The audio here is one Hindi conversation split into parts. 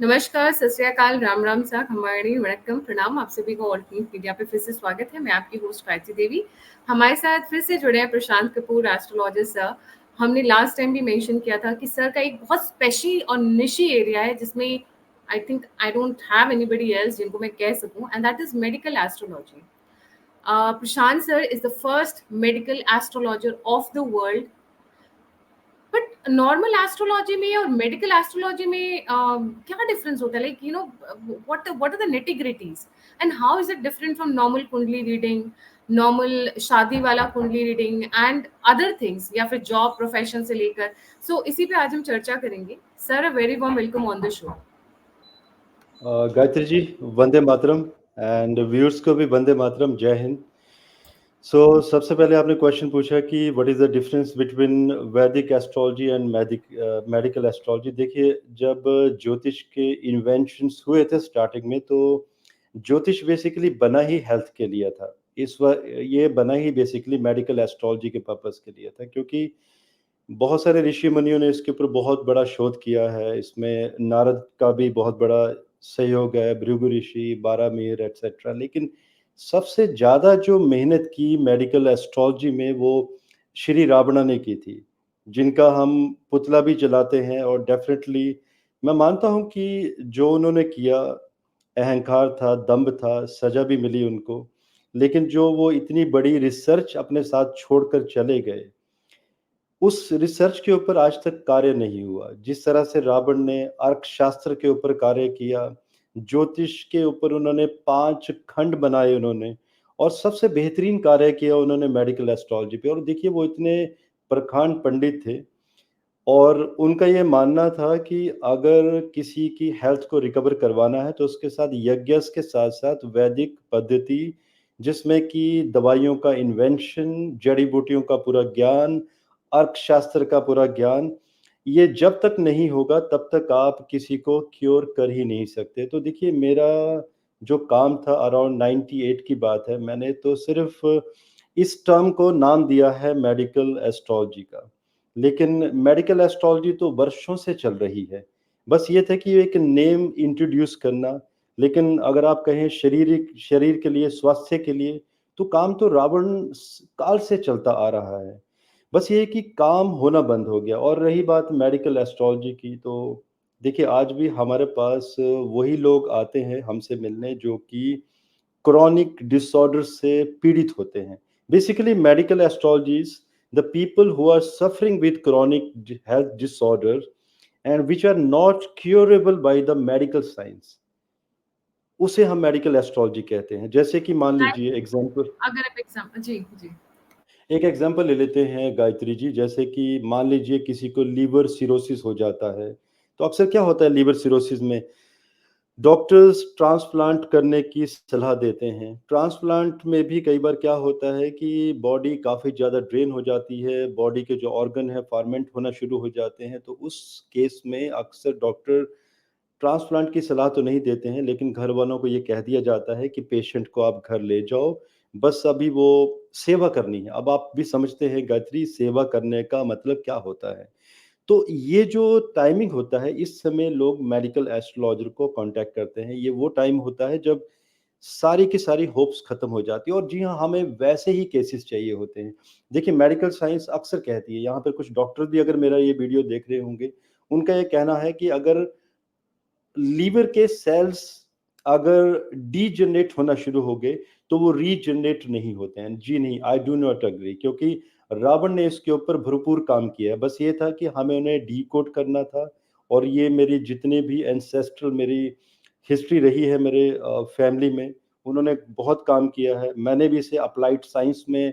नमस्कार, सत श्री अकाल, राम राम सा, खमाड़ी, वणक्कम, प्रणाम। आप सभी को ऑल टीम मीडिया पे फिर से स्वागत है। मैं आपकी होस्ट गायत्री देवी। हमारे साथ फिर से जुड़े हैं प्रशांत कपूर, एस्ट्रोलॉजिस्ट सर। हमने लास्ट टाइम भी मेंशन किया था कि सर का एक बहुत स्पेशल और निशी एरिया है जिसमें I think I don't have anybody else जिनको मैं कह सकूं, and that is medical astrology. Prashant sir is the first medical astrologer of the world. But normal astrology में और मेडिकल एस्ट्रोलॉजी में क्या डिफरेंस होता है? Like what are the nitty gritties and how is it different from normal kundli reading, normal शादी वाला कुंडली रीडिंग एंड अदर थिंग्स, या फिर जॉब प्रोफेशन से लेकर। सो इसी पे आज हम चर्चा करेंगे। Sir, a very warm welcome on the show. Gayatri ji, वंदे मातरम। एंड व्यूअर्स को भी वंदे मातरम, जय हिंद। सबसे पहले आपने क्वेश्चन पूछा कि what is the difference between वैदिक एस्ट्रोलॉजी एंड मेडिकल एस्ट्रोलॉजी। देखिए, जब ज्योतिष के इन्वेंशंस हुए थे स्टार्टिंग में, तो ज्योतिष बेसिकली बना ही हेल्थ के लिए था। इस वक्त ये बना ही बेसिकली मेडिकल एस्ट्रोलॉजी के पर्पस के लिए था, क्योंकि बहुत सारे ऋषि मुनियों ने इसके ऊपर बहुत बड़ा शोध किया है। इसमें नारद का भी बहुत बड़ा सहयोग है, भृगु ऋषि, बारामीर एटसेट्रा। लेकिन सबसे ज़्यादा जो मेहनत की मेडिकल एस्ट्रोलॉजी में, वो श्री रावणा ने की थी, जिनका हम पुतला भी जलाते हैं। और डेफिनेटली मैं मानता हूँ कि जो उन्होंने किया, अहंकार था, दंभ था, सज़ा भी मिली उनको। लेकिन जो वो इतनी बड़ी रिसर्च अपने साथ छोड़कर चले गए, उस रिसर्च के ऊपर आज तक कार्य नहीं हुआ। जिस तरह से रावण ने अर्थशास्त्र के ऊपर कार्य किया, ज्योतिष के ऊपर उन्होंने 5 खंड बनाए उन्होंने, और सबसे बेहतरीन कार्य किया उन्होंने मेडिकल एस्ट्रोलॉजी पे। और देखिए, वो इतने प्रखान पंडित थे, और उनका ये मानना था कि अगर किसी की हेल्थ को रिकवर करवाना है, तो उसके साथ यज्ञ के साथ-साथ वैदिक पद्धति, जिसमें कि दवाइयों का इन्वेंशन, जड़ी-बूटियों का पूरा ज्ञान, अर्थशास्त्र का पूरा ज्ञान, ये जब तक नहीं होगा तब तक आप किसी को क्योर कर ही नहीं सकते। तो देखिए, मेरा जो काम था अराउंड 98 की बात है, मैंने तो सिर्फ़ इस टर्म को नाम दिया है मेडिकल एस्ट्रोलॉजी का। लेकिन मेडिकल एस्ट्रोलॉजी तो वर्षों से चल रही है। बस ये था कि एक नेम इंट्रोड्यूस करना। लेकिन अगर आप कहें शरीर के लिए, स्वास्थ्य के लिए, तो काम तो रावण काल से चलता आ रहा है। बस ये है कि काम होना बंद हो गया। और रही बात मेडिकल एस्ट्रोलॉजी की, तो देखिए, आज भी हमारे पास वही लोग आते हैं हमसे मिलने जो कि chronic disorders से पीड़ित होते हैं। Basically medical astrologies, the people who are suffering with chronic health disorder and which are not curable by the medical science, उसे हम मेडिकल एस्ट्रोलॉजी कहते हैं। जैसे कि मान लीजिए एग्जांपल, अगर आप एग्जाम्पल, जी जी। एक एग्जांपल ले लेते हैं गायत्री जी। जैसे कि मान लीजिए किसी को लीवर सिरोसिस हो जाता है, तो अक्सर क्या होता है लीवर सिरोसिस में, डॉक्टर्स ट्रांसप्लांट करने की सलाह देते हैं। ट्रांसप्लांट में भी कई बार क्या होता है कि बॉडी काफ़ी ज़्यादा ड्रेन हो जाती है, बॉडी के जो ऑर्गन है फॉर्मेंट होना शुरू हो जाते हैं। तो उस केस में अक्सर डॉक्टर ट्रांसप्लांट की सलाह तो नहीं देते हैं, लेकिन घर वालों को ये कह दिया जाता है कि पेशेंट को आप घर ले जाओ, बस अभी वो सेवा करनी है। अब आप भी समझते हैं गायत्री, सेवा करने का मतलब क्या होता है। तो ये जो टाइमिंग होता है, इस समय लोग मेडिकल एस्ट्रोलॉजर को कांटेक्ट करते हैं। ये वो टाइम होता है जब सारी की सारी होप्स खत्म हो जाती है। और जी हाँ, हमें वैसे ही केसेस चाहिए होते हैं। देखिए, मेडिकल साइंस अक्सर कहती है, यहाँ पे कुछ डॉक्टर भी अगर मेरा ये वीडियो देख रहे होंगे, उनका ये कहना है कि अगर लीवर के सेल्स अगर डीजनरेट होना शुरू हो गए, तो वो रीजनरेट नहीं होते हैं। जी नहीं, आई डू नॉट एग्री, क्योंकि रावण ने इसके ऊपर भरपूर काम किया है। बस ये था कि हमें उन्हें डिकोड करना था। और ये मेरी जितने भी एंसेस्ट्रल मेरी हिस्ट्री रही है मेरे फैमिली में, उन्होंने बहुत काम किया है। मैंने भी इसे अप्लाइड साइंस में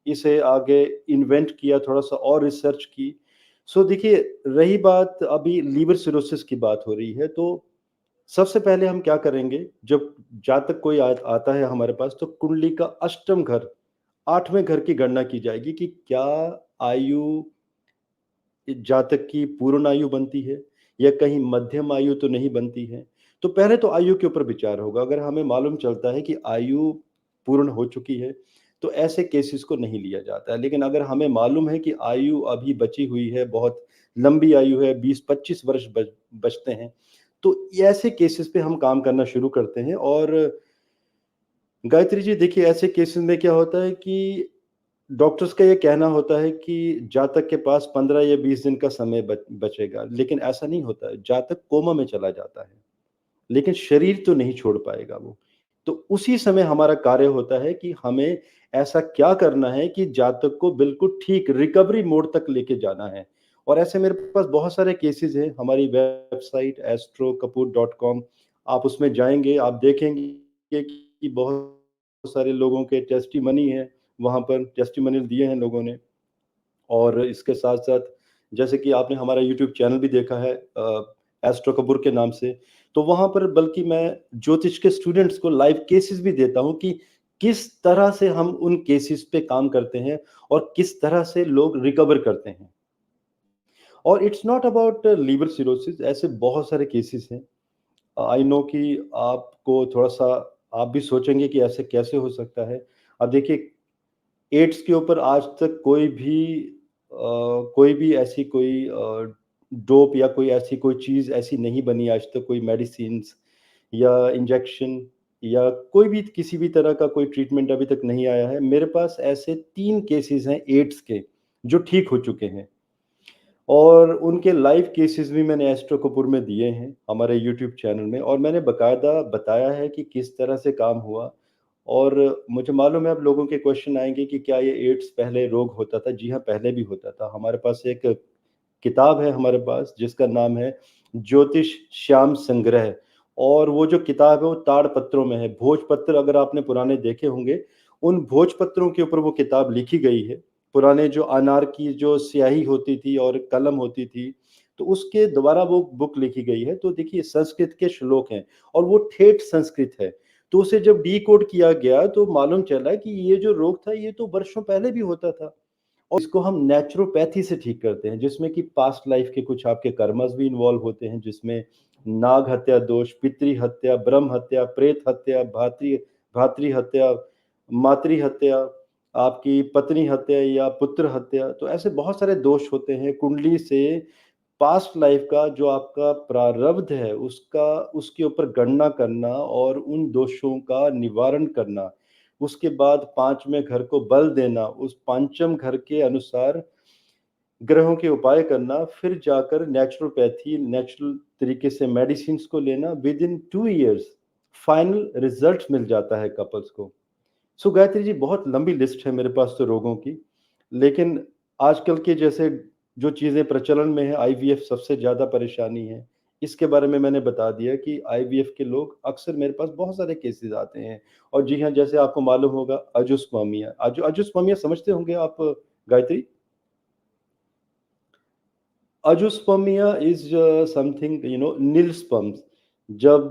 इसे आगे इन्वेंट किया, थोड़ा-सा और रिसर्च की। देखिए, रही बात अभी लीवर सिरोसिस की बात हो रही है, तो सबसे पहले हम क्या करेंगे, जब जातक कोई आता है हमारे पास, तो कुंडली का अष्टम घर, 8वें घर की गणना की जाएगी कि क्या आयु जातक की पूर्ण आयु बनती है, या कहीं मध्यम आयु तो नहीं बनती है। तो पहले तो आयु के ऊपर विचार होगा। अगर हमें मालूम चलता है कि आयु पूर्ण हो चुकी है, तो ऐसे केसेस को नहीं लिया जाता है। लेकिन अगर हमें मालूम है कि आयु अभी बची हुई है, बहुत लंबी आयु है, 20-25 वर्ष बचते हैं, तो ऐसे केसेस पे हम काम करना शुरू करते हैं। और गायत्री जी देखिए, ऐसे केसेस में क्या होता है कि डॉक्टर्स का ये कहना होता है कि जातक के पास 15 या 20 दिन का समय बचेगा, लेकिन ऐसा नहीं होता है। जातक कोमा में चला जाता है, लेकिन शरीर तो नहीं छोड़ पाएगा वो। तो उसी समय हमारा कार्य होता है कि हमें ऐसा क्या करना है कि जातक को बिल्कुल ठीक रिकवरी मोड तक लेके जाना है। और ऐसे मेरे पास बहुत सारे केसेस हैं। हमारी वेबसाइट astrokapur.com, आप उसमें जाएँगे, आप देखेंगे कि बहुत सारे लोगों के टेस्टिमनी है, वहाँ पर टेस्टिमोनियल दिए हैं लोगों ने। और इसके साथ-साथ जैसे कि आपने हमारा यूट्यूब चैनल भी देखा है एस्ट्रो कपूर के नाम से, तो वहाँ पर बल्कि मैं ज्योतिष के स्टूडेंट्स को लाइव केसेस भी देता हूँ कि किस तरह से हम उन केसेस पे काम करते हैं और किस तरह से लोग रिकवर करते हैं। और it's not about liver cirrhosis, ऐसे बहुत सारे केसेस हैं। आई नो कि आपको थोड़ा-सा आप भी सोचेंगे कि ऐसे कैसे हो सकता है। अब देखिए, एड्स के ऊपर आज तक कोई भी ऐसी कोई डोप या कोई ऐसी कोई चीज़ ऐसी नहीं बनी आज तक, कोई मेडिसिन्स या इंजेक्शन या कोई भी किसी भी तरह का कोई ट्रीटमेंट अभी तक नहीं आया है। मेरे पास ऐसे 3 केसेस हैं एड्स के, जो ठीक हो चुके हैं। और उनके लाइव केसेस भी मैंने एस्ट्रो कपूर में दिए हैं, हमारे यूट्यूब चैनल में, और मैंने बाकायदा बताया है कि किस तरह से काम हुआ। और मुझे मालूम है अब लोगों के क्वेश्चन आएँगे कि क्या ये एड्स पहले रोग होता था? जी हाँ, पहले भी होता था। हमारे पास एक किताब है हमारे पास जिसका नाम है ज्योतिष श्याम संग्रह, और वो जो किताब है वो ताड़पत्रों में है। भोजपत्र अगर आपने पुराने देखे होंगे, उन भोजपत्रों के ऊपर वो किताब लिखी गई है। पुराने जो अनार की जो स्याही होती थी और कलम होती थी, तो उसके द्वारा वो बुक लिखी गई है। तो देखिए, संस्कृत के श्लोक हैं और वो ठेठ संस्कृत है। तो उसे जब डिकोड किया गया तो मालूम चला कि ये जो रोग था ये तो वर्षों पहले भी होता था। और इसको हम नेचुरोपैथी से ठीक करते हैं, जिसमें कि पास्ट लाइफ के कुछ आपके कर्मस भी इन्वॉल्व होते हैं, जिसमें नाग हत्या दोष, पितृ हत्या, ब्रह्म हत्या, प्रेत हत्या, भातृ हत्या, मातृ हत्या, आपकी पत्नी हत्या या पुत्र हत्या। तो ऐसे बहुत सारे दोष होते हैं। कुंडली से पास्ट लाइफ का जो आपका प्रारब्ध है, उसका उसके ऊपर गणना करना और उन दोषों का निवारण करना। उसके बाद 5वें घर को बल देना, उस पंचम घर के अनुसार ग्रहों के उपाय करना, फिर जाकर नेचुरोपैथी, नेचुरल तरीके से मेडिसिन्स को लेना। Within 2 years final result मिल जाता है कपल्स को। सो गायत्री जी, बहुत लंबी लिस्ट है मेरे पास तो रोगों की, लेकिन आजकल के जैसे जो चीज़ें प्रचलन में है, आईवीएफ सबसे ज़्यादा परेशानी है। इसके बारे में मैंने बता दिया कि आईवीएफ के लोग अक्सर मेरे पास बहुत सारे केसेस आते हैं। और जी हाँ, जैसे आपको मालूम होगा अजुस्पर्मिया, अजुस्पर्मिया समझते होंगे आप Gayatri? Azoospermia is something nil sperms. जब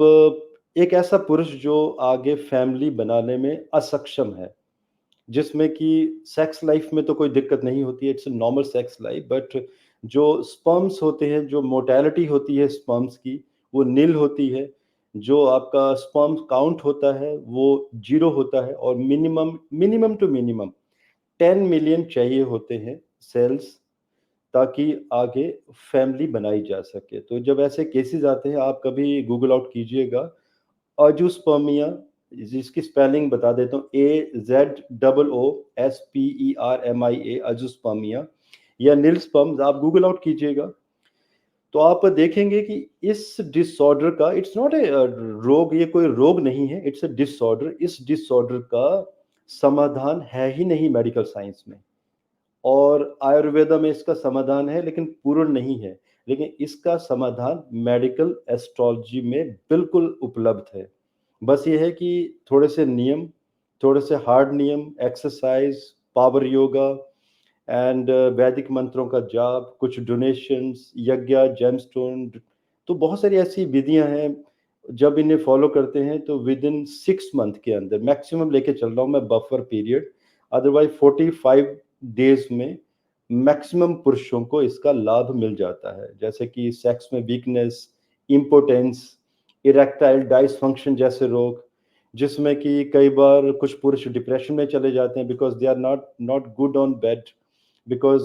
एक ऐसा पुरुष जो आगे फैमिली बनाने में असक्षम है, जिसमें कि सेक्स लाइफ में तो कोई दिक्कत नहीं होती है, it's a normal sex life, but जो स्पर्म्स होते हैं, जो मोर्टेलिटी होती है स्पर्म्स की, वो नील होती है। जो आपका स्पर्म काउंट होता है वो जीरो होता है, और minimum minimum to minimum 10 million चाहिए होते हैं सेल्स, ताकि आगे फैमिली बनाई जा सके। तो जब ऐसे केसेस आते हैं, आप कभी गूगल आउट कीजिएगा अजूस्पर्मिया, जिसकी स्पेलिंग बता देता हूँ, AZOOSPERMIA, अजूस्पर्मिया या नीलस्पर्म्स, आप गूगल आउट कीजिएगा। तो आप देखेंगे कि इस डिसऑर्डर का, इट्स नॉट ए रोग, ये कोई रोग नहीं है, इट्स अ डिसऑर्डर। इस डिसऑर्डर का समाधान है ही नहीं मेडिकल साइंस में। और आयुर्वेदा में इसका समाधान है, लेकिन पूर्ण नहीं है। लेकिन इसका समाधान मेडिकल एस्ट्रोलॉजी में बिल्कुल उपलब्ध है। बस ये है कि थोड़े से नियम, थोड़े से हार्ड नियम, एक्सरसाइज, पावर योगा एंड वैदिक मंत्रों का जाप, कुछ डोनेशंस, यज्ञ, जेमस्टोन। तो बहुत सारी ऐसी विधियां हैं, जब इन्हें फॉलो करते हैं तो विद इन 6 मंथ के अंदर, मैक्सिमम लेके चल रहा हूँ मैं बफर पीरियड, अदरवाइज 45 डेज में मैक्सिमम पुरुषों को इसका लाभ मिल जाता है। जैसे कि सेक्स में वीकनेस, इम्पोटेंस, इरेक्टाइल डाइसफंक्शन जैसे रोग, जिसमें कि कई बार कुछ पुरुष डिप्रेशन में चले जाते हैं because they are not not good on bed, because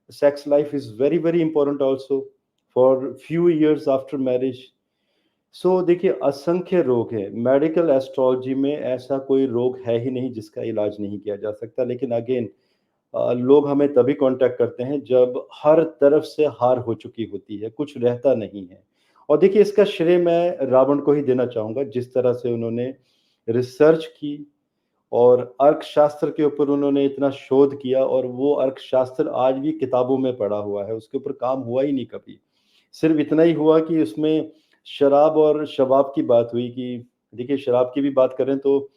sex life is very very important also for few years after marriage. देखिए असंख्य रोग हैं। मेडिकल एस्ट्रोलॉजी में ऐसा कोई रोग है ही नहीं जिसका इलाज नहीं किया जा सकता। लेकिन अगेन लोग हमें तभी कॉन्टैक्ट करते हैं जब हर तरफ से हार हो चुकी होती है, कुछ रहता नहीं है। और देखिए इसका श्रेय मैं रावण को ही देना चाहूँगा, जिस तरह से उन्होंने रिसर्च की और अर्थशास्त्र के ऊपर उन्होंने इतना शोध किया, और वो अर्थशास्त्र आज भी किताबों में पढ़ा हुआ है, उसके ऊपर काम हुआ ही नहीं कभी। सिर्फ़ इतना ही हुआ कि उसमें शराब और शबाब की बात हुई कि देखिए शराब की भी बात करें तो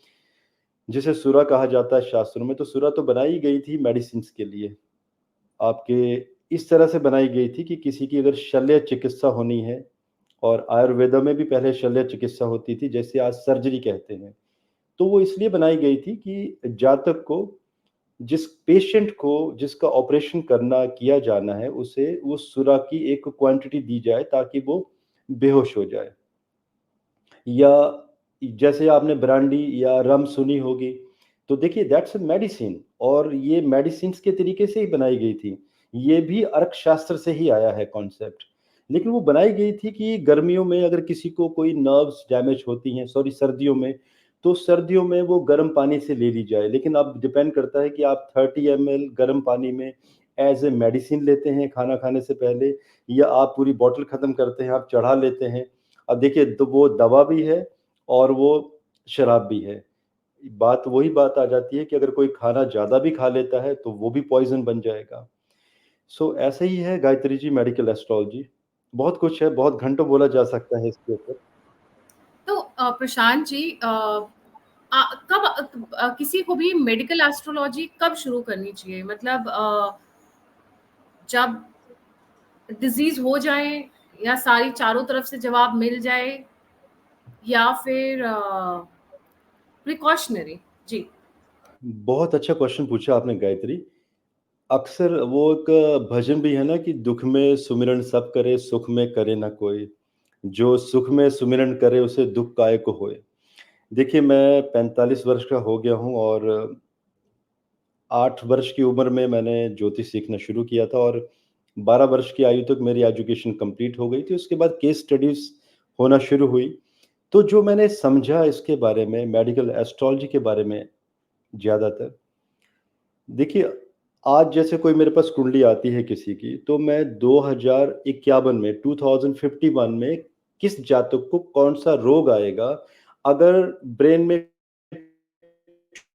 जिसे सुरा कहा जाता है शास्त्रों में, तो सुरा तो बनाई गई थी मेडिसिन्स के लिए। आपके इस तरह से बनाई गई थी कि किसी की अगर शल्य चिकित्सा होनी है, और आयुर्वेदा में भी पहले शल्य चिकित्सा होती थी, जैसे आज सर्जरी कहते हैं। तो वो इसलिए बनाई गई थी कि जातक को, जिस पेशेंट को जिसका ऑपरेशन करना किया जाना है, उसे वो सुरा की एक क्वांटिटी दी जाए ताकि वो बेहोश हो जाए। या जैसे आपने ब्रांडी या रम सुनी होगी, तो देखिए दैट्स अ मेडिसिन, और ये मेडिसिन्स के तरीके से ही बनाई गई थी। ये भी अर्थशास्त्र से ही आया है कॉन्सेप्ट। लेकिन वो बनाई गई थी कि गर्मियों में अगर किसी को कोई नर्व्स डैमेज होती हैं, सॉरी सर्दियों में, तो सर्दियों में वो गर्म पानी से ले ली जाए। लेकिन अब डिपेंड करता है कि आप 30 एमएल गर्म पानी में एज़ अ मेडिसिन लेते हैं खाना खाने से पहले, या आप पूरी बॉटल खत्म करते हैं, आप चढ़ा लेते हैं। अब देखिए तो वो दवा भी है और वो शराब भी है। वही बात आ जाती है कि अगर कोई खाना ज़्यादा भी खा लेता है तो वो भी पॉइज़न बन जाएगा। ऐसे ही है गायत्री जी मेडिकल एस्ट्रोलॉजी। बहुत कुछ है, बहुत घंटों बोला जा सकता है इसके ऊपर। तो प्रशांत जी, कब किसी को भी मेडिकल एस्ट्रोलॉजी कब शुरू करनी चाहिए? मतलब जब डिजीज हो जाए, या सारी चारों तरफ से जवाब मिल जाए, या फिर प्रिकॉशनरी? जी। बहुत अच्छा क्वेश्चन पूछा आपने गायत्री। अक्सर वो एक भजन भी है ना कि दुःख में सुमिरन सब करे, सुख में करे ना कोई। जो सुख में सुमिरन करे उसे दुःख काहे को होए। देखिए मैं 45 वर्ष का हो गया हूँ, और 8 वर्ष की उम्र में मैंने ज्योतिष सीखना शुरू किया था, और 12 वर्ष की आयु तक मेरी एजुकेशन कंप्लीट हो गई थी। उसके बाद केस स्टडीज़ होना शुरू हुई। तो जो मैंने समझा इसके बारे में, मेडिकल एस्ट्रोलॉजी के बारे में ज़्यादातर, देखिए आज जैसे कोई मेरे पास कुंडली आती है किसी की, तो मैं 2051 में 2051 में किस जातक को कौन-सा रोग आएगा, अगर ब्रेन में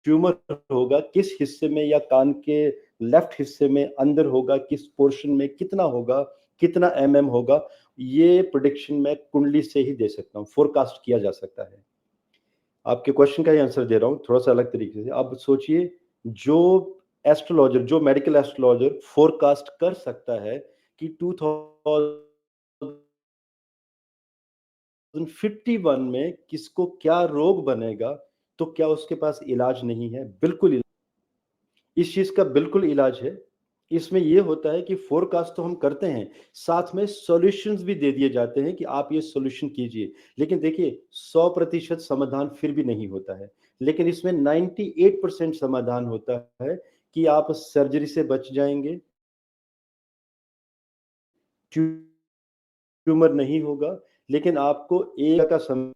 ट्यूमर होगा, किस हिस्से में, या कान के लेफ्ट हिस्से में अंदर होगा, किस पोर्शन में कितना होगा, कितना एमएम होगा, ये प्रेडिक्शन मैं कुंडली से ही दे सकता हूँ, फोरकास्ट किया जा सकता है। आपके क्वेश्चन का ही आंसर दे रहा हूँ थोड़ा-सा अलग तरीके से। अब सोचिए, जो एस्ट्रोलॉजर, जो मेडिकल एस्ट्रोलॉजर फोरकास्ट कर सकता है कि 2051 में किसको क्या रोग बनेगा, तो क्या उसके पास इलाज नहीं है? बिल्कुल, इस चीज़ का बिल्कुल इलाज है। इसमें ये होता है कि फ़ोरकास्ट तो हम करते हैं, साथ में सॉल्यूशंस भी दे दिए जाते हैं कि आप ये सॉल्यूशन कीजिए। लेकिन देखिए 100% समाधान फिर भी नहीं होता है। लेकिन इसमें 98% समाधान होता है कि आप सर्जरी से बच जाएँगे, ट्यूमर नहीं होगा, लेकिन आपको एक का समय,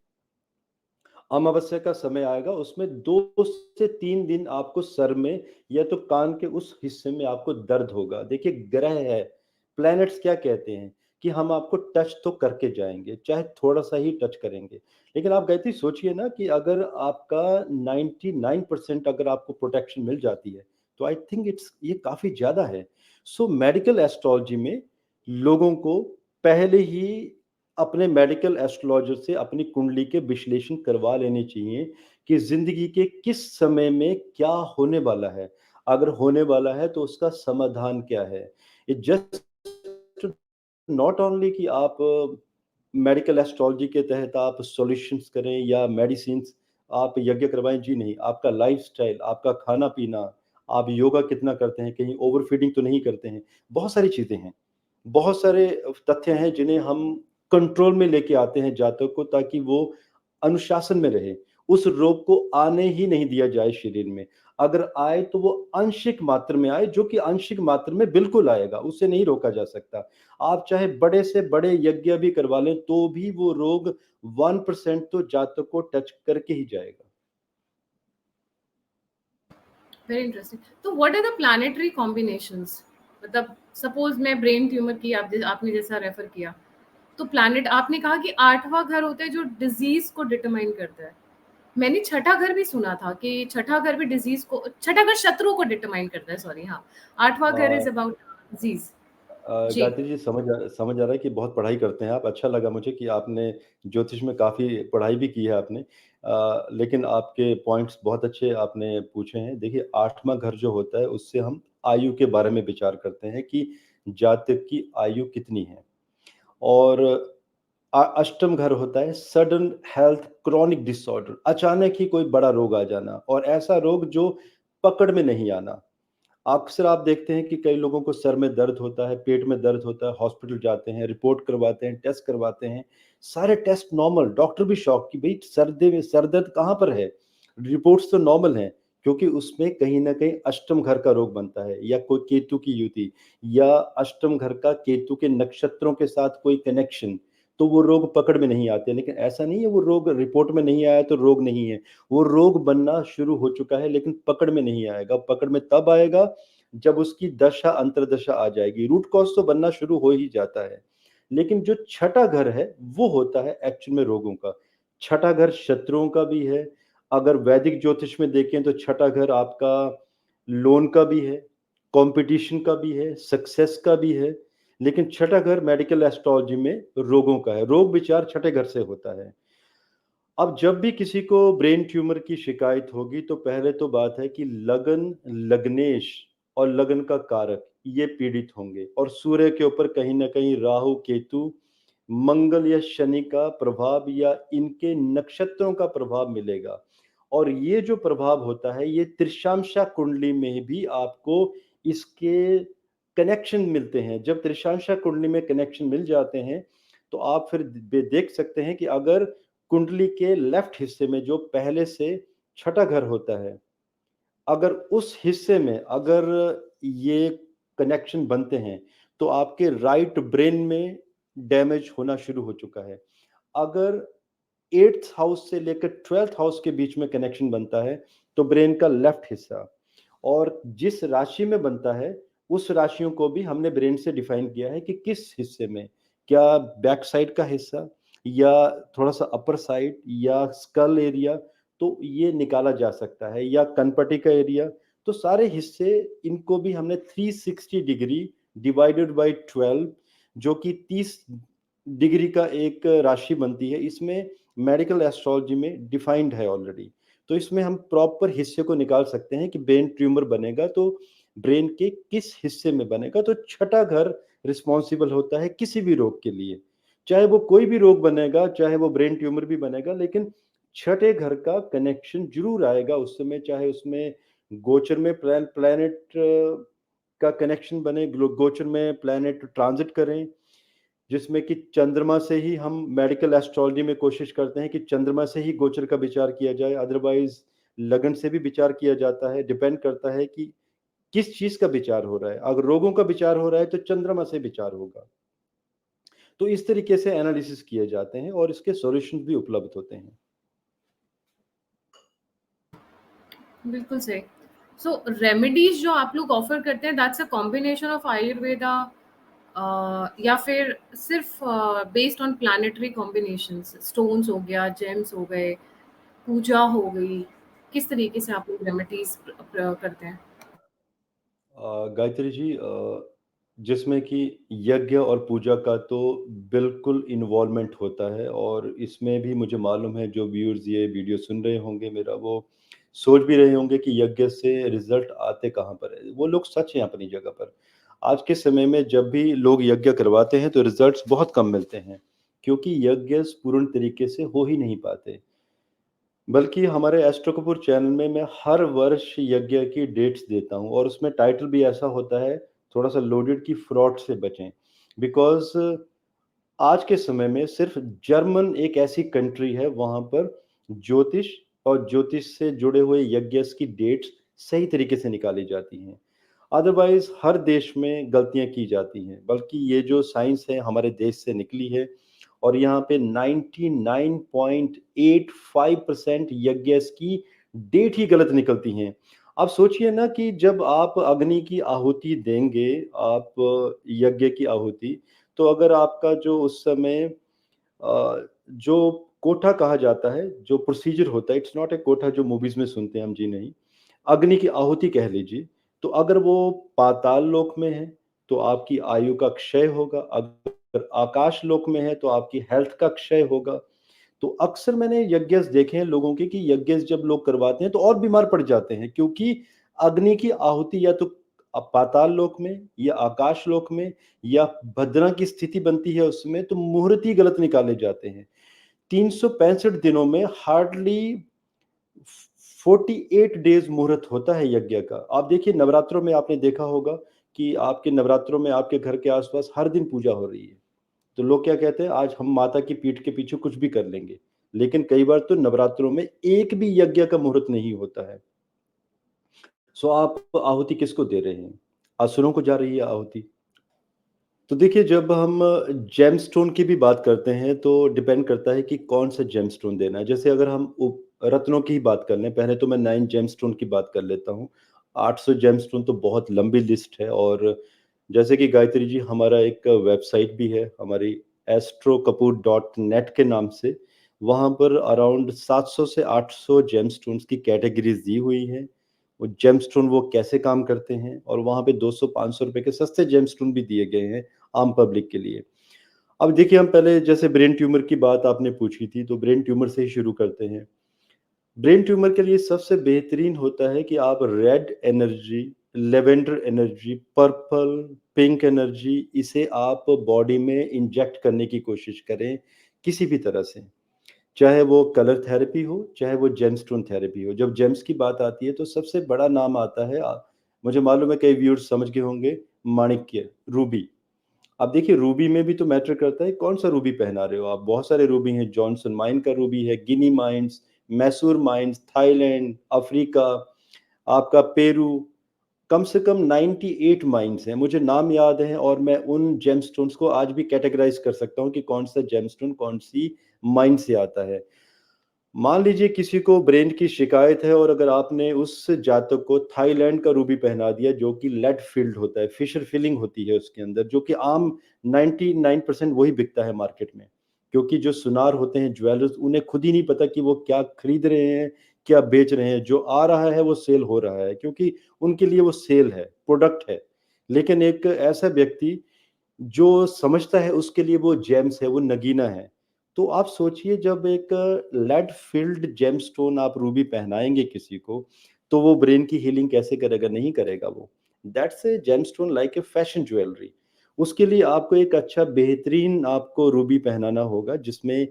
अमावस्या का समय आएगा, उसमें 2 से 3 दिन आपको सर में या तो कान के उस हिस्से में आपको दर्द होगा। देखिए ग्रह है, प्लैनेट्स क्या कहते हैं कि हम आपको टच तो करके जाएँगे, चाहे थोड़ा-सा ही टच करेंगे। लेकिन आप गायत्री सोचिए ना कि अगर आपका 99% अगर आपको प्रोटेक्शन मिल जाती है, तो आई थिंक ये काफ़ी ज़्यादा है। मेडिकल एस्ट्रोलॉजी में लोगों को पहले ही अपने मेडिकल एस्ट्रोलॉजर से अपनी कुंडली के विश्लेषण करवा लेने चाहिए कि ज़िंदगी के किस समय में क्या होने वाला है। अगर होने वाला है तो उसका समाधान क्या है। इट जस्ट नॉट ओनली कि आप मेडिकल एस्ट्रोलॉजी के तहत आप सॉल्यूशंस करें या मेडिसिन्स आप यज्ञ करवाएँ, जी नहीं। आपका लाइफ़स्टाइल, आपका खाना-पीना, आप योगा कितना करते हैं, कहीं ओवर फीडिंग तो नहीं करते हैं। बहुत सारी चीज़ें हैं। बहुत सारे तथ्य हैं जिन्हें हम कंट्रोल में लेके आते हैं जातक को, ताकि वो अनुशासन में रहे। उस रोग को आने ही नहीं दिया जाए शरीर में। अगर आए तो वो आंशिक मात्रा में आए, जो कि आंशिक मात्रा में बिल्कुल आएगा, उसे नहीं रोका जा सकता। आप चाहे बड़े से बड़े यज्ञ भी करवा लें तो भी वो रोग 1% तो जातक को टच करके ही जाएगा। Very interesting. तो what are the planetary combinations? मतलब सपोज मैं ब्रेन ट्यूमर की आपने जैसा रेफर किया, तो प्लैनेट आपने कहा कि 8वां घर होता है जो डिजीज को डिटरमाइन करता है। मैंने छठा घर भी सुना था कि छठा घर भी डिजीज को, छठा घर शत्रु को डिटरमाइन करता है, सॉरी हाँ। 8वां घर इज अबाउट डिजीज। जी। गायत्री जी, समझ आ रहा है कि बहुत पढ़ाई करते हैं आप। अच्छा लगा मुझे कि आपने ज्योतिष में काफ़ी पढ़ाई भी की है आपने। लेकिन आपके पॉइंट्स बहुत अच्छे आपने पूछे हैं। देखिए, 8वां घर जो होता है उससे हम आयु के बारे में विचार करते हैं कि जातक की आयु कितनी है। और अष्टम घर होता है सडन हेल्थ क्रॉनिक डिसऑर्डर, अचानक ही कोई बड़ा रोग आ जाना, और ऐसा रोग जो पकड़ में नहीं आना। अक्सर आप देखते हैं कि कई लोगों को सर में दर्द होता है, पेट में दर्द होता है, हॉस्पिटल जाते हैं, रिपोर्ट करवाते हैं, टेस्ट करवाते हैं, सारे टेस्ट नॉर्मल, डॉक्टर भी शॉक कि भाई सर दर्द कहाँ पर है, रिपोर्ट्स तो नॉर्मल हैं, क्योंकि उसमें कहीं ना कहीं अष्टम घर का रोग बनता है, या कोई केतु की युति, या अष्टम घर का केतु के नक्षत्रों के साथ कोई कनेक्शन, तो वो रोग पकड़ में नहीं आते। लेकिन ऐसा नहीं है वो रोग रिपोर्ट में नहीं आया तो रोग नहीं है, वो रोग बनना शुरू हो चुका है, लेकिन पकड़ में नहीं आएगा। पकड़ में तब आएगा जब उसकी दशा अंतर्दशा आ जाएगी। रूट कॉज तो बनना शुरू हो ही जाता है, लेकिन जो छठा घर है वो होता है एक्चुअल में रोगों का। छठा घर शत्रुओं का भी है। अगर वैदिक ज्योतिष में देखें तो छठा घर आपका लोन का भी है, कंपटीशन का भी है, सक्सेस का भी है। लेकिन छठा घर मेडिकल एस्ट्रोलॉजी में रोगों का है। रोग विचार छठे घर से होता है। अब जब भी किसी को ब्रेन ट्यूमर की शिकायत होगी तो पहले तो बात है कि लगन, लग्नेश और लगन का कारक ये पीड़ित होंगे, और सूर्य के ऊपर कहीं ना कहीं राहु, केतु, मंगल या शनि का प्रभाव या इनके नक्षत्रों का प्रभाव मिलेगा। और ये जो प्रभाव होता है ये त्रिशांशा कुंडली में भी आपको इसके कनेक्शन मिलते हैं। जब त्रिशांशा कुंडली में कनेक्शन मिल जाते हैं तो आप फिर देख सकते हैं कि अगर कुंडली के लेफ्ट हिस्से में जो पहले से छठा घर होता है, अगर उस हिस्से में अगर ये कनेक्शन बनते हैं तो आपके राइट ब्रेन में डैमेज होना शुरू हो चुका है। अगर 8th हाउस से लेकर 12th हाउस के बीच में कनेक्शन बनता है तो ब्रेन का लेफ्ट हिस्सा, और जिस राशि में बनता है उस राशियों को भी हमने ब्रेन से डिफाइन किया है कि किस हिस्से में, क्या बैक साइड का हिस्सा या थोड़ा सा अपर साइड या स्कल एरिया, तो ये निकाला जा सकता है, या कनपटी का एरिया। तो सारे हिस्से इनको भी हमने 360 डिग्री डिवाइडेड बाय 12, जो कि 30 डिग्री का एक राशि बनती है, इसमें मेडिकल एस्ट्रोलॉजी में डिफाइंड है ऑलरेडी। तो इसमें हम प्रॉपर हिस्से को निकाल सकते हैं कि ब्रेन ट्यूमर बनेगा तो ब्रेन के किस हिस्से में बनेगा। तो छठा घर रिस्पॉन्सिबल होता है किसी भी रोग के लिए, चाहे वो कोई भी रोग बनेगा, चाहे वो ब्रेन ट्यूमर भी बनेगा, लेकिन छठे घर का कनेक्शन जरूर आएगा उस समय, चाहे उसमें गोचर में प्लैनेट का कनेक्शन बने, गोचर में प्लैनेट ट्रांजिट करें, जिसमें कि चंद्रमा से ही हम मेडिकल एस्ट्रोलॉजी में कोशिश करते हैं कि चंद्रमा से ही गोचर का विचार किया जाए, अदरवाइज लगन से भी विचार किया जाता है। डिपेंड करता है कि किस चीज का विचार हो रहा है। अगर रोगों का विचार हो रहा है तो चंद्रमा से विचार होगा। तो इस तरीके से एनालिसिस किए जाते हैं और इसके सॉल्यूशन भी उपलब्ध होते हैं। बिल्कुल सही। सो रेमेडीज जो आप लोग ऑफर करते हैं, that's a combination of Ayurveda, या फिर सिर्फ based on planetary combinations, stones हो गया, जेम्स हो गए, पूजा हो गई, किस तरीके से आप लोग रेमेडीज करते हैं? गायत्री जी, जिसमें कि यज्ञ और पूजा का तो बिल्कुल इन्वॉल्वमेंट होता है, और इसमें भी मुझे मालूम है जो व्यूअर्स ये वीडियो सुन रहे होंगे मेरा, वो सोच भी रहे होंगे कि यज्ञ से रिजल्ट आते कहाँ पर है। वो लोग सच हैं अपनी जगह पर। आज के समय में जब भी लोग यज्ञ करवाते हैं तो रिजल्ट्स बहुत कम मिलते हैं, क्योंकि यज्ञ पूर्ण तरीके से हो ही नहीं पाते। बल्कि हमारे एस्ट्रो कपूर चैनल में मैं हर वर्ष यज्ञ की डेट्स देता हूँ, और उसमें टाइटल भी ऐसा होता है, थोड़ा सा लोडेड, की फ्रॉड से बचें। बिकॉज आज के समय में सिर्फ जर्मन एक ऐसी कंट्री है वहां पर ज्योतिष और ज्योतिष से जुड़े हुए यज्ञ की डेट्स सही तरीके से निकाली जाती हैं। अदरवाइज़ हर देश में गलतियाँ की जाती हैं, बल्कि ये जो साइंस है हमारे देश से निकली है और यहाँ पे 99.85% यज्ञ की डेट ही गलत निकलती हैं। आप सोचिए ना कि जब आप अग्नि की आहुति देंगे, आप यज्ञ की आहुति, तो अगर आपका जो उस समय जो कोठा कहा जाता है, जो प्रोसीजर होता है, इट्स नॉट ए कोठा जो मूवीज़ में सुनते हैं हम, जी नहीं। अग्नि की आहुति कह लीजिए, तो अगर वो पाताल लोक में है, तो आपकी आयु का क्षय होगा, अगर आकाश लोक में है, तो आपकी हेल्थ का क्षय होगा। तो अक्सर मैंने यज्ञ देखे हैं लोगों के कि यज्ञ जब लोग करवाते हैं तो और बीमार पड़ जाते हैं, क्योंकि अग्नि की आहुति या तो पाताल लोक में या आकाश लोक में या भद्रा की स्थिति बनती है उसमें, तो मुहूर्त ही गलत निकाले जाते हैं। 365 दिनों में हार्डली 48 डेज मुहूर्त होता है यज्ञ का। आप देखिए नवरात्रों में आपने देखा होगा कि आपके नवरात्रों में आपके घर के आसपास हर दिन पूजा हो रही है। तो लोग क्या कहते हैं, आज हम माता की पीठ के पीछे कुछ भी कर लेंगे। लेकिन कई बार तो नवरात्रों में एक भी यज्ञ का मुहूर्त नहीं होता है। सो आप आहुति किसको दे रहे हैं? असुरों को जा रही है आहुति। तो देखिए जब हम जेमस्टोन की भी बात करते हैं तो डिपेंड करता है कि कौन सा जेमस्टोन देना है। जैसे अगर हम रत्नों की ही बात कर लें, पहले तो मैं 9 जेमस्टोन की बात कर लेता हूँ। 800 जेमस्टोन तो बहुत लंबी लिस्ट है और जैसे कि गायत्री जी हमारा एक वेबसाइट भी है हमारी astrokapoor.net के नाम से। वहाँ पर अराउंड 700 से 800 जेमस्टोन्स की कैटेगरीज़ दी हुई हैं। वो जेमस्टोन वो कैसे काम करते हैं और वहाँ पे 200-500 रुपए के सस्ते जेमस्टोन भी दिए गए हैं आम पब्लिक के लिए। अब देखिए हम पहले जैसे ब्रेन ट्यूमर की बात आपने पूछी थी, तो ब्रेन ट्यूमर से ही शुरू करते हैं। ब्रेन ट्यूमर के लिए सबसे बेहतरीन होता है कि आप red energy, lavender energy, purple, pink energy इसे आप बॉडी में इंजेक्ट करने की कोशिश करें, किसी भी तरह से। चाहे वो कलर थेरेपी हो, चाहे वो जेमस्टोन थेरेपी हो। जब जेम्स की बात आती है तो सबसे बड़ा नाम आता है मुझे मालूम है कई व्यूअर्स समझ गए होंगे, माणिक्य, रूबी। अब देखिए रूबी में भी तो मैटर करता है कौन-सा रूबी पहना रहे हो आप। बहुत सारे रूबी हैं, जॉनसन माइन का रूबी है, Guinea mines, Mysore mines, Thailand, Africa, आपका पेरू, कम से कम 98 माइन्स हैं। मुझे नाम याद हैं और मैं उन जेमस्टोन्स को आज भी कैटेगराइज़ कर सकता हूँ कि कौन-सा जेमस्टोन कौन-सी माइन से आता है। मान लीजिए किसी को ब्रेन की शिकायत है और अगर आपने उस जातक को थाईलैंड का रूबी पहना दिया जो कि लेड फिल्ड होता है, फिशर फिलिंग होती है उसके अंदर, जो कि आम 99% वही बिकता है मार्केट में। क्योंकि जो सुनार होते हैं ज्वेलर्स, उन्हें खुद ही नहीं पता कि वो क्या खरीद रहे हैं, क्या बेच रहे हैं। जो आ रहा है वो सेल हो रहा है क्योंकि उनके लिए वो सेल है, प्रोडक्ट है। लेकिन एक ऐसा व्यक्ति जो समझता है उसके लिए वो जेम्स है, वो नगीना है। तो आप सोचिए जब एक लेड फ़िल्ड जेमस्टोन आप रूबी पहनाएँगे किसी को, तो वो ब्रेन की हीलिंग कैसे करेगा? नहीं करेगा वो। That's a gemstone like a fashion jewellery. उसके लिए आपको एक अच्छा बेहतरीन आपको रूबी पहनाना होगा जिसमें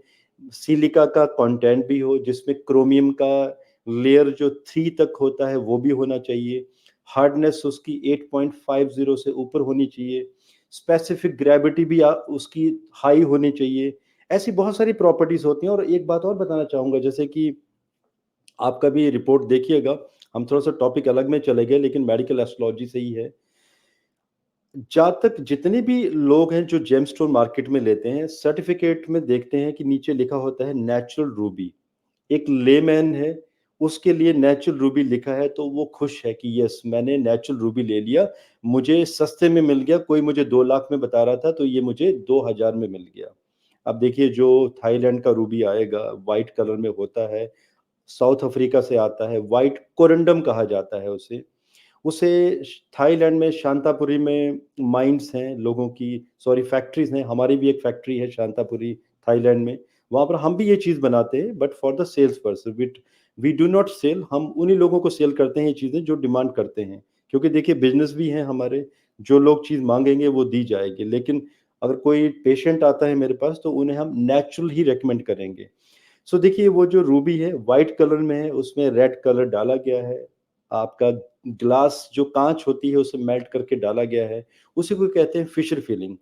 सिलिका का कंटेंट भी हो, जिसमें क्रोमियम का लेयर जो 3 तक होता है वो भी होना चाहिए। हार्डनेस उसकी 8.50 से ऊपर होनी चाहिए। स्पेसिफिक ग्रेविटी भी उसकी हाई होनी चाहिए। ऐसी बहुत सारी प्रॉपर्टीज़ होती हैं और एक बात और बताना चाहूँगा जैसे कि आप कभी रिपोर्ट देखिएगा, हम थोड़ा-सा टॉपिक अलग में चले गए लेकिन मेडिकल एस्ट्रोलॉजी से ही है। जहाँ तक जितने भी लोग हैं जो जेमस्टोन मार्केट में लेते हैं, सर्टिफ़िकेट में देखते हैं कि नीचे लिखा होता है नेचुरल रूबी। एक लेमैन है, उसके लिए नेचुरल रूबी लिखा है तो वो खुश है कि यस मैंने नेचुरल रूबी ले लिया, मुझे सस्ते में मिल गया, कोई मुझे 2 लाख में बता रहा था तो ये मुझे 2000 में मिल गया। अब देखिए जो थाईलैंड का रूबी आएगा, व्हाइट कलर में होता है, साउथ अफ्रीका से आता है, व्हाइट कोरंडम कहा जाता है उसे। उसे थाईलैंड में शांतापुरी में माइन्स हैं लोगों की, सॉरी फैक्ट्रीज़ हैं, हमारी भी एक फैक्ट्री है शांतापुरी थाईलैंड में। वहाँ पर हम भी ये चीज़ बनाते हैं but for the sales purpose we do not sell. हम उन्हीं लोगों को सेल करते हैं ये चीज़ें जो डिमांड करते हैं। क्योंकि देखिए बिज़नेस भी हैं हमारे, जो लोग चीज़ माँगेंगे वो दी जाएगी। लेकिन अगर कोई पेशेंट आता है मेरे पास तो उन्हें हम नेचुरल ही रिकमेंड करेंगे। सो देखिए वो जो रूबी है व्हाइट कलर में है, उसमें रेड कलर डाला गया है। आपका ग्लास जो काँच होती है उसे मेल्ट करके डाला गया है, उसी को कहते हैं फिशर फिलिंग।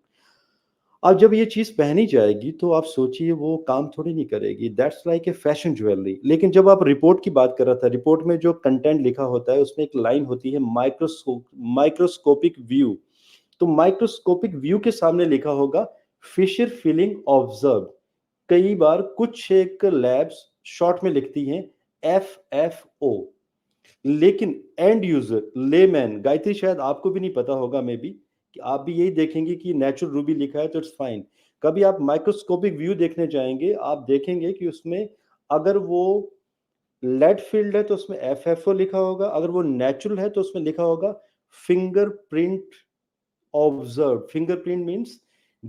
अब जब ये चीज़ पहनी जाएगी तो आप सोचिए वो काम थोड़ी नहीं करेगी, that's like a fashion jewellery. लेकिन जब आप रिपोर्ट की बात कर रहा था, रिपोर्ट में जो कंटेंट लिखा होता है उसमें एक लाइन होती है माइक्रोस्कोपिक व्यू। तो माइक्रोस्कोपिक व्यू के सामने लिखा होगा फिशर फीलिंग ऑब्जर्व। कई बार कुछ एक लैब्स शॉर्ट में लिखती हैं FFO। लेकिन एंड यूजर लेमैन गायत्री, शायद आपको भी नहीं पता होगा, मे बी कि आप भी यही देखेंगे कि नेचुरल रूबी लिखा है तो इट्स फाइन। कभी आप माइक्रोस्कोपिक व्यू देखने जाएंगे, आप देखेंगे कि उसमें अगर वो लेड फील्ड है तो उसमें FFO लिखा होगा, अगर वो नेचुरल है तो उसमें लिखा होगा fingerprint observe. Fingerprint means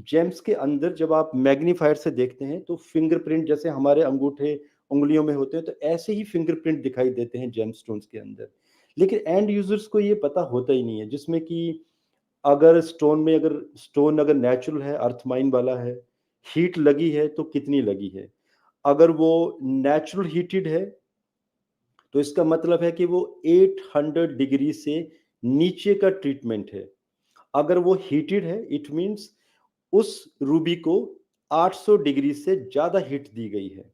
James के अंदर जब आप मैग्नीफायर से देखते हैं तो फिंगरप्रिंट जैसे हमारे अंगूठे उंगलियों में होते हैं, तो ऐसे ही फिंगरप्रिंट दिखाई देते हैं जेम स्टोन्स के अंदर। लेकिन एंड यूजर्स को ये पता होता ही नहीं है, जिसमें कि अगर स्टोन अगर नेचुरल है, अर्थमाइन वाला है, हीट लगी है तो कितनी लगी है। अगर वो नेचुरल हीटेड है तो इसका मतलब है कि वो 800 डिग्री से नीचे का ट्रीटमेंट है। अगर वो हीटेड है इट मींस उस रूबी को 800 डिग्री से ज़्यादा हीट दी गई है।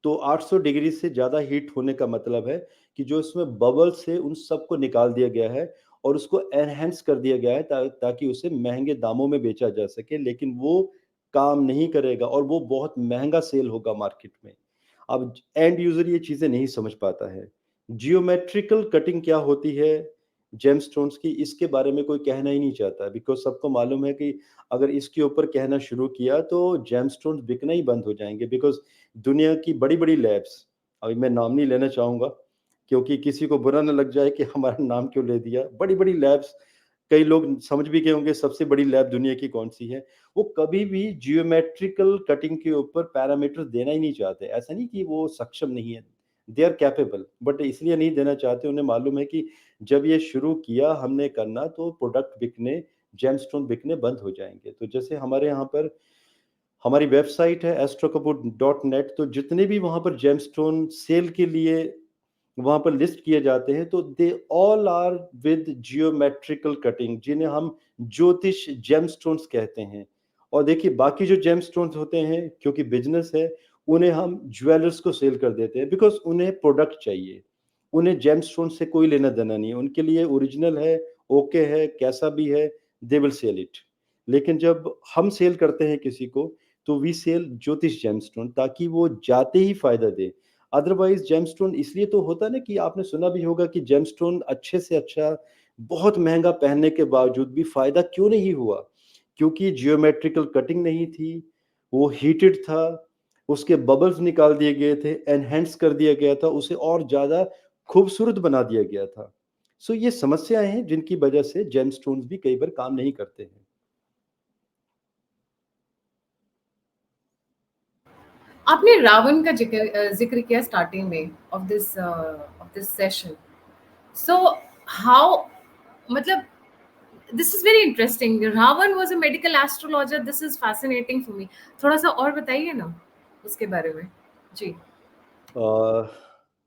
तो 800 डिग्री से ज़्यादा हीट होने का मतलब है कि जो इसमें बबल्स है उन सबको निकाल दिया गया है और उसको एनहेंस कर दिया गया है ताकि उसे महंगे दामों में बेचा जा सके, लेकिन वो काम नहीं करेगा और वो बहुत महंगा सेल होगा मार्केट में। अब एंड यूजर ये चीज़ें नहीं समझ पाता है। जियोमेट्रिकल कटिंग क्या होती है जेमस्टोन्स की, इसके बारे में कोई कहना ही नहीं चाहता, बिकॉज सबको मालूम है कि अगर इसके ऊपर कहना शुरू किया तो जेमस्टोन्स बिकना ही बंद हो जाएंगे। बिकॉज दुनिया की बड़ी-बड़ी लैब्स, अभी मैं नाम नहीं लेना चाहूँगा क्योंकि किसी को बुरा ना लग जाए कि हमारा नाम क्यों ले दिया। बड़ी-बड़ी लैब्स, कई लोग समझ भी गए होंगे सबसे बड़ी लैब दुनिया की कौन-सी है। वो कभी भी जियोमेट्रिकल कटिंग के ऊपर पैरामीटर्स देना ही नहीं चाहते। ऐसा नहीं कि वो सक्षम नहीं है, दे आर कैपेबल, बट इसलिए नहीं देना चाहते, उन्हें मालूम है कि जब ये शुरू किया हमने करना तो प्रोडक्ट बिकने, जेमस्टोन बिकने बंद हो जाएँगे। तो जैसे हमारे यहाँ पर हमारी वेबसाइट है astrokabut.net, तो जितने भी वहाँ पर जेमस्टोन सेल के लिए वहाँ पर लिस्ट किए जाते हैं तो they all are with geometrical cutting, जिन्हें हम ज्योतिष जेमस्टोन्स कहते हैं। और देखिए बाकी जो जेमस्टोन्स होते हैं, क्योंकि बिजनेस है, उन्हें हम ज्वेलर्स को सेल कर देते हैं बिकॉज उन्हें प्रोडक्ट चाहिए। उन्हें जेमस्टोन से कोई लेना देना नहीं है, उनके लिए ओरिजिनल है, ओके है, कैसा भी है, दे विल सेल इट। लेकिन जब हम सेल करते हैं किसी को तो वी सेल ज्योतिष जेमस्टोन ताकि वो जाते ही फायदा दे। अदरवाइज जेमस्टोन इसलिए तो होता है ना कि आपने सुना भी होगा कि जेमस्टोन अच्छे से अच्छा बहुत महंगा पहनने के बावजूद भी फायदा क्यों नहीं हुआ, क्योंकि जियोमेट्रिकल कटिंग नहीं थी, वो हीटेड था, उसके बबल्स निकाल दिए गए थे, एनहेंस कर दिया गया था, उसे और ज्यादा खूबसूरत बना दिया गया था। सो ये समस्याएं हैं जिनकी वजह से जेमस्टोन्स भी कई बार काम नहीं करते हैं। आपने रावण का जिक्र किया स्टार्टिंग में of this session. So how, मतलब this is very interesting. Ravan was a medical astrologer, this is fascinating for me. थोड़ा सा और बताइए ना उसके बारे में। जी। अ,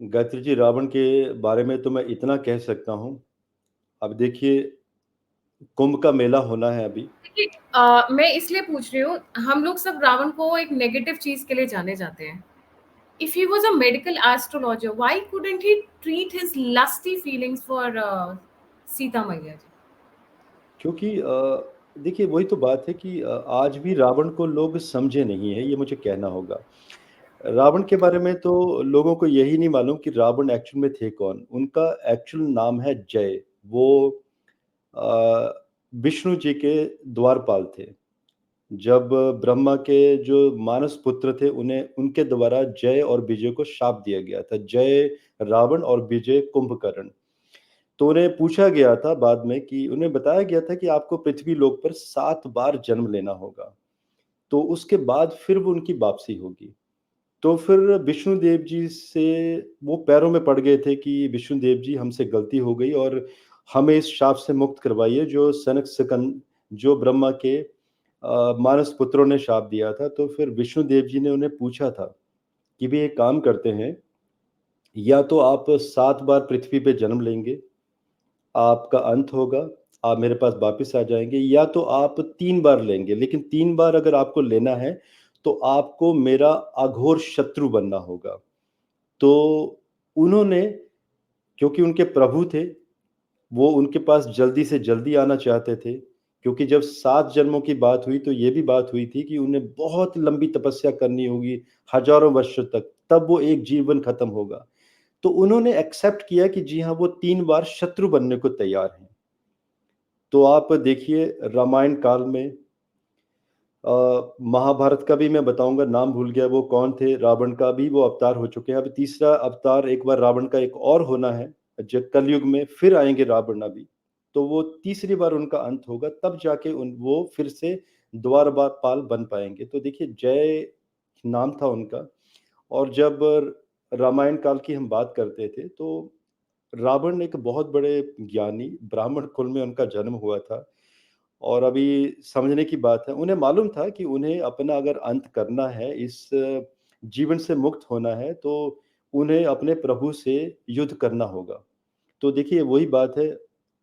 गायत्री जी, रावण के बारे में तो मैं इतना कह सकता हूँ। अब देखिए, कुंभ का मेला होना है अभी। देखिए, मैं इसलिए पूछ रही हूँ, हम लोग सब रावण को एक नेगेटिव चीज के लिए जाने जाते हैं। If he was a medical astrologer, why couldn't he treat his lusty feelings for Sita Maiya ji? क्योंकि देखिए वही तो बात है कि आज भी रावण को लोग समझे नहीं है, ये मुझे कहना होगा। रावण के बारे में तो लोगों को यही नहीं मालूम कि रावण एक्चुअल में थे कौन। उनका एक्चुअल नाम है जय। वो अ, विष्णु जी के द्वारपाल थे। जब ब्रह्मा के जो मानस पुत्र थे उन्हें उनके द्वारा जय और विजय को शाप दिया गया था, जय रावण और विजय कुंभकर्ण। तो उन्हें पूछा गया था बाद में कि उन्हें बताया गया था कि आपको पृथ्वी लोक पर 7 बार जन्म लेना होगा, तो उसके बाद फिर वो उनकी वापसी होगी। तो फिर विष्णुदेव जी से वो पैरों में पड़ गए थे कि विष्णुदेव जी, हमसे गलती हो गई और हमें इस शाप से मुक्त करवाइए जो सनक सकंद, जो ब्रह्मा के मानस पुत्रों ने शाप दिया था। तो फिर विष्णुदेव जी ने उन्हें पूछा था कि भी एक काम करते हैं, या तो आप 7 बार पृथ्वी पे जन्म लेंगे, आपका अंत होगा, आप मेरे पास वापस आ जाएँगे, या तो आप 3 बार लेंगे, लेकिन 3 बार अगर आपको लेना है, तो आपको मेरा अघोर शत्रु बनना होगा। तो उन्होंने, क्योंकि उनके प्रभु थे, वो उनके पास जल्दी से जल्दी आना चाहते थे, क्योंकि जब 7 जन्मों की बात हुई, तो ये भी बात हुई थी कि उन्हें बहुत लंबी तपस्या करनी होगी, हज़ारों वर्षों तक, तब वो एक जीवन खत्म होगा। तो उन्होंने एक्सेप्ट किया कि जी हाँ, वो 3 बार शत्रु बनने को तैयार हैं। तो आप देखिए रामायण काल में, महाभारत का भी मैं बताऊँगा, नाम भूल गया वो कौन थे, रावण का भी वो अवतार हो चुके हैं। अभी तीसरा अवतार एक बार रावण का एक और होना है, जब कलयुग में फिर आएँगे रावण अभी। तो वो तीसरी बार उनका अंत होगा, तब जाके वो फिर से द्वारपाल बन पाएँगे। तो देखिए जय नाम था उनका। और जब रामायण काल की हम बात करते थे, तो रावण एक बहुत बड़े ज्ञानी ब्राह्मण कुल में उनका जन्म हुआ था। और अभी समझने की बात है, उन्हें मालूम था कि उन्हें अपना अगर अंत करना है, इस जीवन से मुक्त होना है, तो उन्हें अपने प्रभु से युद्ध करना होगा। तो देखिए वही बात है,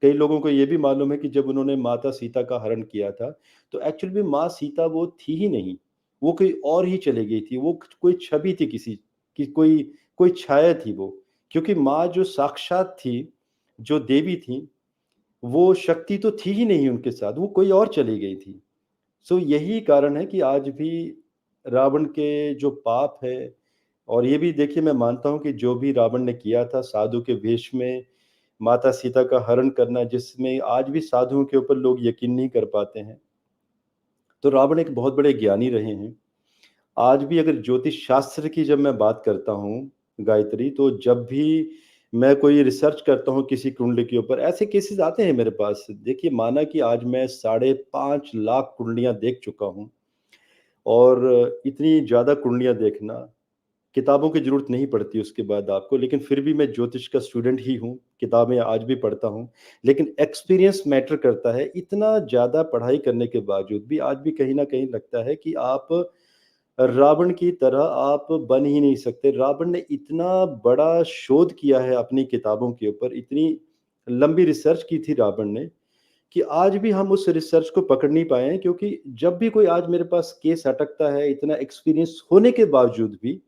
कई लोगों को ये भी मालूम है कि जब उन्होंने माता सीता का हरण किया था, तो एक्चुअल में माँ सीता वो थी ही नहीं, वो कोई और ही चली गई थी, वो कोई छवि थी किसी की, कोई कोई छाया थी वो। क्योंकि माँ जो साक्षात थी, जो देवी थी, वो शक्ति तो थी ही नहीं उनके साथ, वो कोई और चली गई थी। सो यही कारण है कि आज भी रावण के जो पाप है, और ये भी देखिए मैं मानता हूँ कि जो भी रावण ने किया था साधु के वेश में माता सीता का हरण करना, जिसमें आज भी साधुओं के ऊपर लोग यकीन नहीं कर पाते हैं। तो रावण एक बहुत बड़े ज्ञानी रहे हैं। आज भी अगर ज्योतिष शास्त्र की जब मैं बात करता हूँ, गायत्री, तो जब भी मैं कोई रिसर्च करता हूँ किसी कुंडली के ऊपर, ऐसे केसेस आते हैं मेरे पास। देखिए माना कि आज मैं 5.5 लाख कुंडलियाँ देख चुका हूँ, और इतनी ज़्यादा कुंडलियाँ देखना, किताबों की ज़रूरत नहीं पड़ती उसके बाद आपको, लेकिन फिर भी मैं ज्योतिष का स्टूडेंट ही हूँ, किताबें आज भी पढ़ता हूँ। लेकिन एक्सपीरियंस मैटर करता है, इतना ज़्यादा पढ़ाई करने के बावजूद भी आज भी कहीं न कहीं लगता है कि आप रावण की तरह आप बन ही नहीं सकते। रावण ने इतना बड़ा शोध किया है अपनी किताबों के ऊपर, इतनी लंबी रिसर्च की थी रावण ने, कि आज भी हम उस रिसर्च को पकड़ नहीं पाए हैं, क्योंकि जब भी कोई आज मेरे पास केस अटकता है, इतना एक्सपीरियंस होने के बावजूद भी,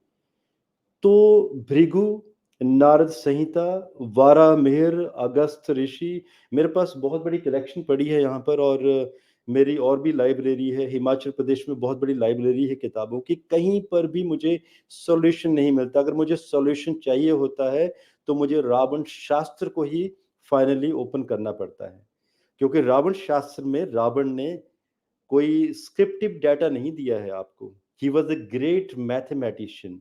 तो भृगु, नारद संहिता, वारामिहिर, अगस्त्य ऋषि, मेरे पास बहुत बड़ी कलेक्शन पड़ी है यहाँ पर। और मेरी और भी लाइब्रेरी है, हिमाचल प्रदेश में बहुत बड़ी लाइब्रेरी है किताबों की, कहीं पर भी मुझे सॉल्यूशन नहीं मिलता। अगर मुझे सॉल्यूशन चाहिए होता है, तो मुझे रावण शास्त्र को ही फाइनली ओपन करना पड़ता है। क्योंकि रावण शास्त्र में रावण ने कोई स्क्रिप्टिव डाटा नहीं दिया है आपको। He was a great mathematician.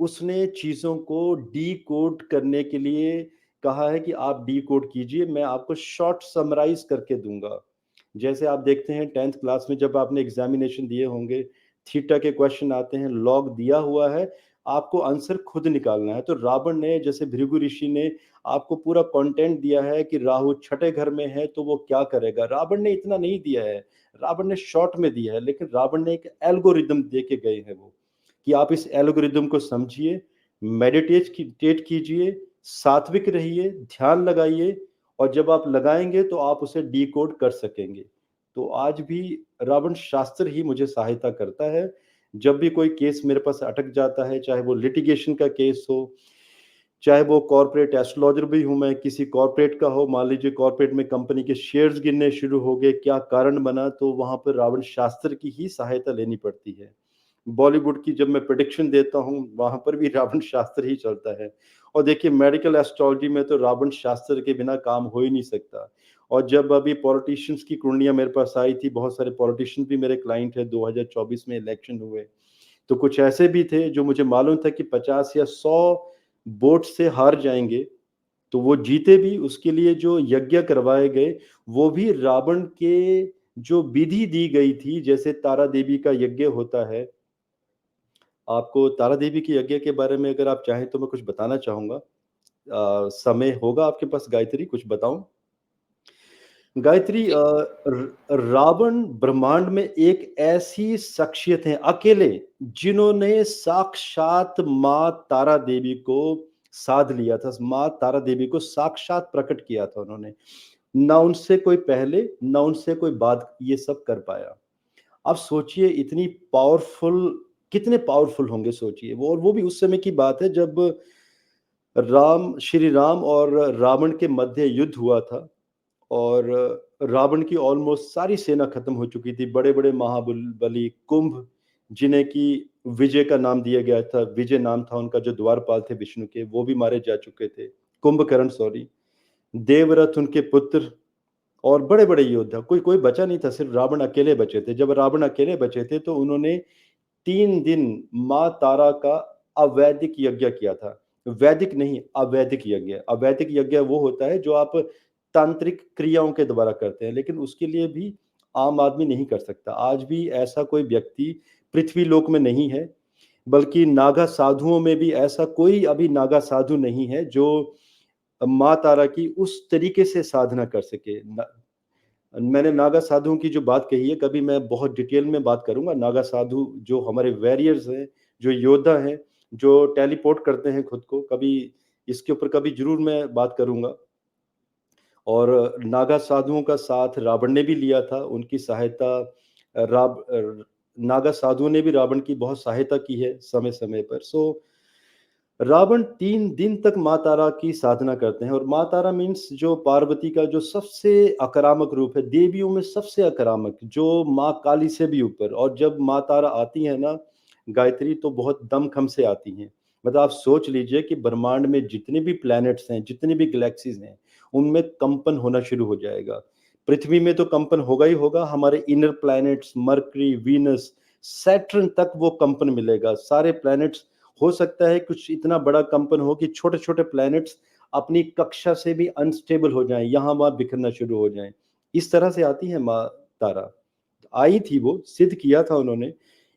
उसने चीज़ों को डिकोड करने के लिए कहा है कि आप डिकोड कीजिए, मैं आपको शॉर्ट समराइज़ करके दूँगा। जैसे आप देखते हैं 10th क्लास में जब आपने एग्ज़ामिनेशन दिए होंगे, थीटा के क्वेश्चन आते हैं, लॉग दिया हुआ है, आपको आंसर खुद निकालना है। तो रावण ने, जैसे भृगु ऋषि ने आपको पूरा कंटेंट दिया है कि राहु छठे घर में है तो वो क्या करेगा। रावण ने इतना नहीं दिया है, रावण ने शॉर्ट में दिया है, लेकिन रावण ने एक एल्गोरिदम दे के गए हैं वो, कि आप इस एल्गोरिदम को समझिए, मेडिटेट कीजिए, सात्विक रहिए, ध्यान लगाइए, और जब आप लगाएँगे तो आप उसे डिकोड कर सकेंगे। तो आज भी रावण शास्त्र ही मुझे सहायता करता है। जब भी कोई केस मेरे पास अटक जाता है, चाहे वो लिटिगेशन का केस हो, चाहे वो कॉर्पोरेट एस्ट्रोलॉजर भी हूँ मैं, किसी कॉर्पोरेट का हो, मान लीजिए कॉर्पोरेट में कंपनी के शेयर्स गिरने शुरू हो गए, क्या कारण बना, तो वहाँ पर रावण शास्त्र की ही सहायता लेनी पड़ती है। बॉलीवुड की जब मैं प्रेडिक्शन देता हूँ, वहाँ पर भी रावण शास्त्र ही चलता है। और देखिए मेडिकल एस्ट्रोलॉजी में तो रावण शास्त्र के बिना काम हो ही नहीं सकता। और जब अभी पॉलिटिशियंस की कुंडलियाँ मेरे पास आई थी, बहुत सारे पॉलिटिशियन भी मेरे क्लाइंट हैं, 2024 में इलेक्शन हुए। तो कुछ ऐसे भी थे जो मुझे मालूम था कि 50 या 100 वोट से हार जाएँगे, तो वो जीते भी, उसके लिए जो यज्ञ करवाए गए, वो भी रावण के जो विधि दी गई थी, जैसे तारा देवी का यज्ञ होता है। आपको तारा देवी के यज्ञ के बारे में अगर आप चाहें तो मैं कुछ बताना चाहूँगा। समय होगा आपके पास गायत्री, कुछ बताऊँ? गायत्री, जी। रावण ब्रह्मांड में एक ऐसी शख्सियत है अकेले, जिन्होंने साक्षात माँ तारा देवी को साध लिया था, माँ तारा देवी को साक्षात प्रकट किया था उन्होंने। ना उनसे कोई पहले, ना उनसे कोई बाद ये सब कर पाया। आप सोचिए इतनी पावरफुल, कितने पावरफुल होंगे सोचिए वो, और वो भी उस समय की बात है जब श्री राम और रावण के मध्य युद्ध हुआ था, और रावण की ऑलमोस्ट सारी सेना खत्म हो चुकी थी। बड़े-बड़े महाबली कुंभ, जिन्हें कि विजय का नाम दिया गया था, विजय नाम था उनका, जो द्वारपाल थे विष्णु के, वो भी मारे जा चुके थे। कुंभकर्ण सॉरी, देवरथ उनके पुत्र, और बड़े-बड़े योद्धा, कोई कोई बचा नहीं था, सिर्फ रावण अकेले बचे थे। जब रावण अकेले बचे थे तो उन्होंने 3 दिन माँ तारा का अवैदिक यज्ञ किया था। वैदिक नहीं, अवैदिक यज्ञ। अवैदिक यज्ञ वो होता है जो आप तांत्रिक क्रियाओं के द्वारा करते हैं, लेकिन उसके लिए भी आम आदमी नहीं कर सकता। आज भी ऐसा कोई व्यक्ति पृथ्वी लोक में नहीं है, बल्कि नागा साधुओं में भी ऐसा कोई अभी नागा साधु नहीं है जो माँ तारा की उस तरीके से साधना कर सके। मैंने नागा साधुओं की जो बात कही है, कभी मैं बहुत डिटेल में बात करूँगा। नागा साधु जो हमारे वॉरियर्स हैं, जो योद्धा हैं, जो टेलीपोर्ट करते हैं खुद को, कभी इसके ऊपर कभी ज़रूर मैं बात करूँगा। और नागा साधुओं का साथ रावण ने भी लिया था, उनकी सहायता नागा साधुओं ने भी रावण की बहुत सहायता की है समय-समय पर। सो रावण 3 दिन तक माँ तारा की साधना करते हैं, और माँ तारा मीन्स जो पार्वती का जो सबसे आक्रामक रूप है, देवियों में सबसे आक्रामक, जो माँ काली से भी ऊपर। और जब माँ तारा आती है ना गायत्री, तो बहुत दमखम से आती हैं। मतलब आप सोच लीजिए कि ब्रह्मांड में जितने भी प्लैनेट्स हैं, जितनी भी गैलेक्सीज़ हैं, उनमें कंपन होना शुरू हो जाएगा। पृथ्वी में तो कंपन होगा ही होगा, हमारे inner planets mercury, Venus, Saturn तक वो कंपन मिलेगा। सारे प्लैनेट्स, हो सकता है कुछ इतना बड़ा कंपन हो कि छोटे-छोटे प्लैनेट्स अपनी कक्षा से भी अनस्टेबल हो जाएँ, यहाँ-वहाँ बिखरना शुरू हो जाएँ। इस तरह से आती है माँ तारा। आई थी वो, सिद्ध किया था उन्होंने।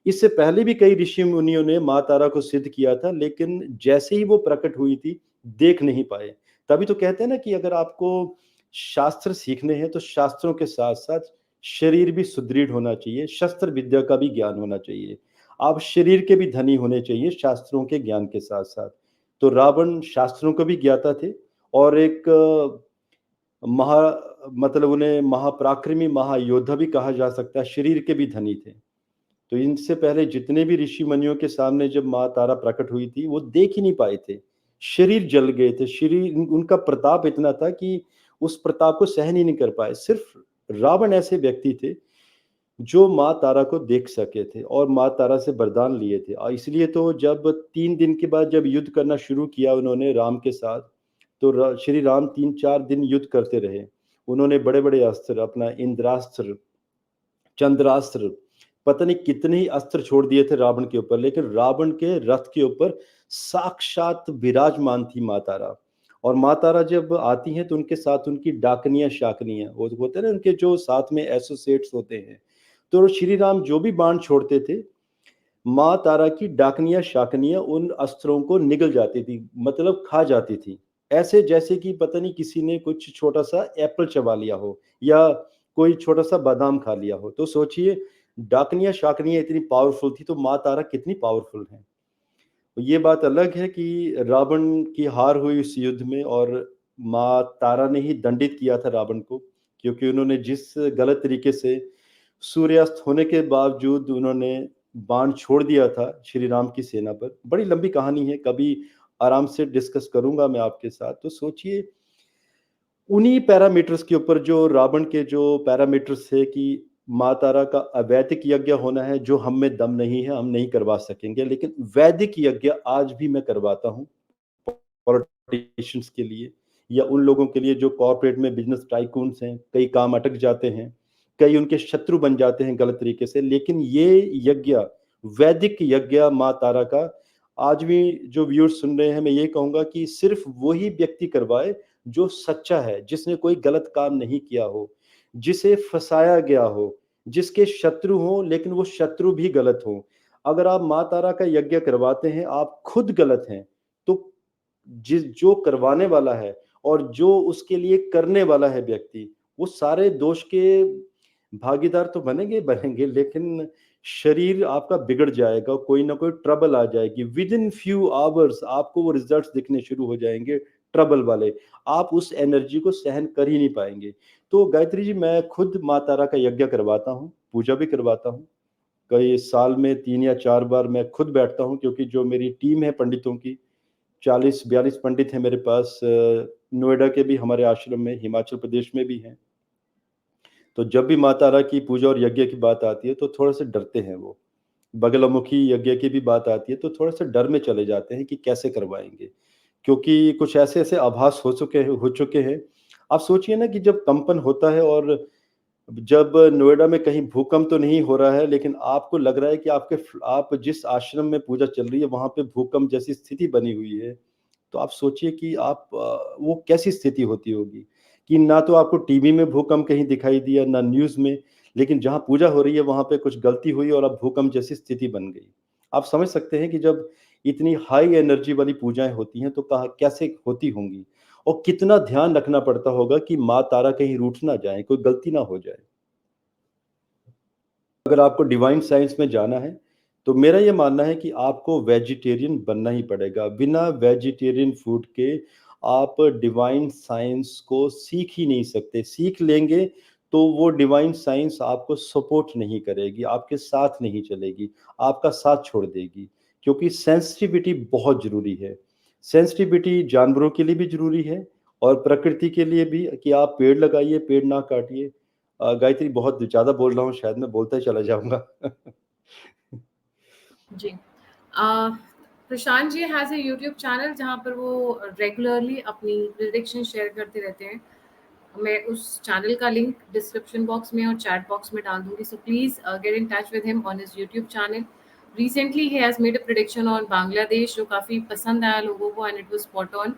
इससे पहले भी कई ऋषि-मुनियों ने माँ तारा को सिद्ध किया था, लेकिन जैसे ही वो प्रकट हुई थी, देख नहीं पाए। तभी तो कहते हैं ना कि अगर आपको शास्त्र सीखने हैं, तो शास्त्रों के साथ-साथ शरीर भी सुदृढ़ होना चाहिए, शस्त्र विद्या का भी ज्ञान होना चाहिए। आप शरीर के भी धनी होने चाहिए शास्त्रों के ज्ञान के साथ-साथ। तो रावण शास्त्रों को भी ज्ञाता थे, और एक महा मतलब उन्हें महापराक्रमी महायोद्धा भी कहा जा सकता है, शरीर के भी धनी थे। तो इनसे पहले जितने भी ऋषि मुनियों के सामने जब माँ तारा प्रकट हुई थी, वो देख ही नहीं पाए थे। शरीर जल गए थे, शरीर, उनका प्रताप इतना था कि उस प्रताप को सहन ही नहीं कर पाए। सिर्फ रावण ऐसे व्यक्ति थे जो माँ तारा को देख सके थे और माँ तारा से वरदान लिए थे। इसलिए तो जब 3 दिन के बाद जब युद्ध करना शुरू किया उन्होंने राम के साथ, तो श्री राम 3-4 दिन युद्ध करते रहे। उन्होंने बड़े-बड़े अस्त्र, अपना इंद्रास्त्र, चंद्रास्त्र, पता नहीं कितने ही अस्त्र छोड़ दिए थे रावण के ऊपर, लेकिन रावण के रथ के ऊपर साक्षात विराजमान थी माँ तारा। और माँ तारा जब आती हैं तो उनके साथ उनकी डाकनियाँ शाकनियाँ, वो होते हैं ना उनके जो साथ में एसोसिएट्स होते हैं। तो श्री राम जो भी बाण छोड़ते थे, माँ तारा की डाकनियाँ शाकनियाँ उन अस्त्रों को निगल जाती थी, मतलब खा जाती थी। ऐसे जैसे कि पता नहीं किसी ने कुछ छोटा-सा एप्पल चबा लिया हो, या कोई छोटा-सा बादाम खा लिया हो। तो सोचिए डाकनियाँ शाकनियाँ इतनी पावरफुल थी, तो माँ तारा कितनी पावरफुल हैं। ये बात अलग है कि रावण की हार हुई उस युद्ध में, और माँ तारा ने ही दंडित किया था रावण को, क्योंकि उन्होंने जिस गलत तरीके से सूर्यास्त होने के बावजूद उन्होंने बाण छोड़ दिया था श्री राम की सेना पर। बड़ी लंबी कहानी है, कभी आराम से डिस्कस करूँगा मैं आपके साथ। तो सोचिए उन्हीं पैरामीटर्स के ऊपर, जो रावण के जो पैरामीटर्स थे कि माँ तारा का अवैदिक यज्ञ होना है, जो हम में दम नहीं है, हम नहीं करवा सकेंगे, लेकिन वैदिक यज्ञ आज भी मैं करवाता हूँ पॉलिटिशियंस के लिए, या उन लोगों के लिए जो कॉर्पोरेट में बिजनेस टाइकून्स हैं, कई काम अटक जाते हैं, कई उनके शत्रु बन जाते हैं गलत तरीके से, लेकिन ये यज्ञ, वैदिक यज्ञ माँ तारा का, आज भी जो व्यूअर्स सुन रहे हैं, मैं ये कहूँगा कि सिर्फ वही व्यक्ति करवाए जो सच्चा है, जिसने कोई गलत काम नहीं किया हो, जिसे फँसाया गया हो, जिसके शत्रु हों लेकिन वो शत्रु भी गलत हों। अगर आप माँ तारा का यज्ञ करवाते हैं, आप खुद गलत हैं, तो जो करवाने वाला है और जो उसके लिए करने वाला है व्यक्ति, वो सारे दोष के भागीदार तो बनेंगे ही बनेंगे, लेकिन शरीर आपका बिगड़ जाएगा, कोई ना कोई ट्रबल आ जाएगी। विदिन फ्यू आवर्स आपको वो रिजल्ट्स दिखने शुरू हो जाएँगे, ट्रबल वाले, आप उस एनर्जी को सहन कर ही नहीं पाएँगे। तो गायत्री जी, मैं खुद माँ तारा का यज्ञ करवाता हूँ, पूजा भी करवाता हूँ। कई साल में 3 या 4 बार मैं खुद बैठता हूँ, क्योंकि जो मेरी टीम है पंडितों की, 40-42 पंडित हैं मेरे पास, नोएडा के भी हमारे आश्रम में, हिमाचल प्रदेश में भी हैं। तो जब भी माँ तारा की पूजा और यज्ञ की बात आती है, तो थोड़ा-सा डरते हैं वो। बगलामुखी यज्ञ की भी बात आती है, तो थोड़ा-सा डर में चले जाते हैं कि कैसे करवाएँगे? क्योंकि कुछ ऐसे-ऐसे आभास हो चुके हैं। आप सोचिए ना कि जब कंपन होता है, और जब नोएडा में कहीं भूकंप तो नहीं हो रहा है, लेकिन आपको लग रहा है कि आप जिस आश्रम में पूजा चल रही है, वहाँ पे भूकंप जैसी स्थिति बनी हुई है। तो आप सोचिए कि वो कैसी स्थिति होती होगी, कि ना तो आपको टीवी में भूकंप कहीं दिखाई दिया, ना न्यूज़ में, लेकिन जहाँ पूजा हो रही है वहाँ पे कुछ गलती हुई और अब भूकंप जैसी स्थिति बन गई। आप समझ सकते हैं कि जब इतनी हाई एनर्जी वाली पूजाएँ होती हैं, तो कहाँ कैसे होती होंगी, और कितना ध्यान रखना पड़ता होगा कि माँ तारा कहीं रूठ ना जाएँ, कोई गलती ना हो जाए। अगर आपको डिवाइन साइंस में जाना है, तो मेरा ये मानना है कि आपको वेजिटेरियन बनना ही पड़ेगा। बिना वेजिटेरियन फूड के आप डिवाइन साइंस को सीख ही नहीं सकते। सीख लेंगे, तो वो डिवाइन साइंस आपको सपोर्ट नहीं करेगी, आपके साथ नहीं चलेगी, आपका साथ छोड़ देगी। क्योंकि सेंसिटिविटी बहुत ज़रूरी है। सेंसिटिविटी जानवरों के लिए भी ज़रूरी है, और प्रकृति के लिए भी, कि आप पेड़ लगाइए, पेड़ ना काटिए। गायत्री, बहुत ज़्यादा बोल रहा हूँ, शायद मैं बोलता ही चला जाऊँगा। जी। Prashant ji has a YouTube channel जहाँ पर वो रेगुलरली अपनी प्रेडिक्शन शेयर करते रहते हैं। मैं उस चैनल का लिंक डिस्क्रिप्शन बॉक्स में और चैट बॉक्स में डाल दूँगी, so please get in touch with him on his YouTube channel. Recently he has made a prediction on Bangladesh, जो काफ़ी पसंद आया लोगों को, and it was spot on,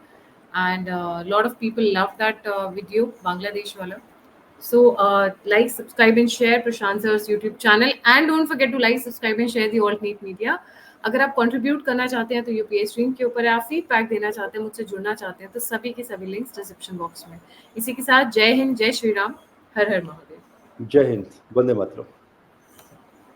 and lot of people love that video, Bangladesh वाला. So, like, subscribe and share Prashant sir's YouTube channel, and don't forget to like, subscribe and share the Alternate Media. अगर आप कंट्रीब्यूट करना चाहते हैं तो यूपीएस स्ट्रीम के ऊपर है, आप फीडबैक देना चाहते हैं, मुझसे जुड़ना चाहते हैं, तो सभी के सभी लिंक्स डिस्क्रिप्शन बॉक्स में. इसी के साथ जय हिंद, जय श्री राम, हर हर महादेव. जय हिंद, वंदे मातरम।